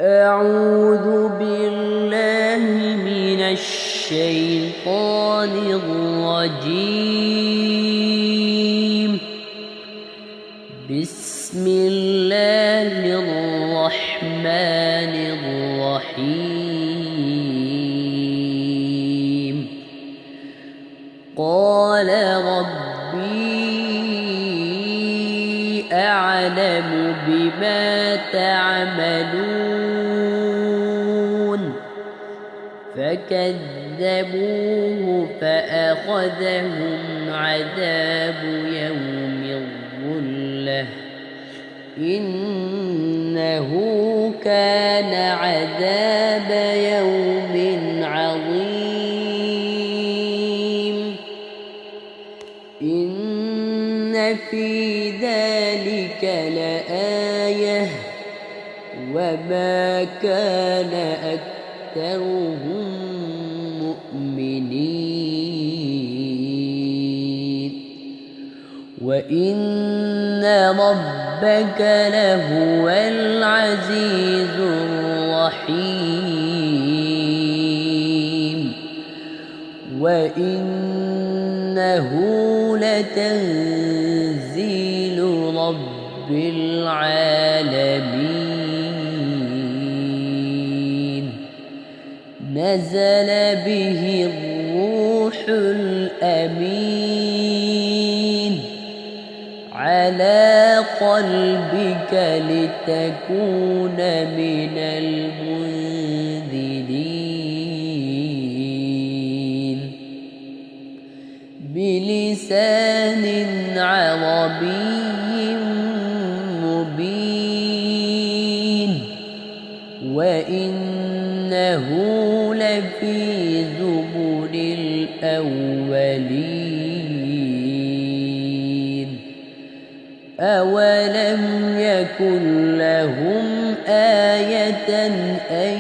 أعوذ بالله من الشيطان الرجيم. بسم الله الرحمن الرحيم. قال ربي أعلم بما تعملون فكذبوه فأخذهم عذاب يوم الظلة إنه كان عذاب يوم عظيم. إن في ذلك لآية وما كان أكثرهم مؤمنين وإن ربك لهو العزيز الرحيم. وإنه لتنزيل رب العالمين. نزل به الروح الأمين على قلبك لتكون من المنذرين بلسان عربي مبين. وإنه لفي زبر الأولين. أولم يكن لهم آية أن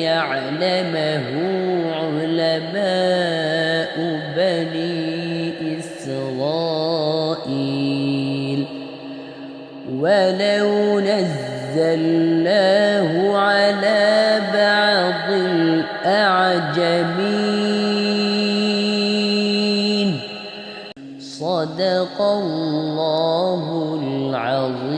يعلمه علماء بني إسرائيل ولو نزلناه على بعض الأعجمين. صدق الله العظيم.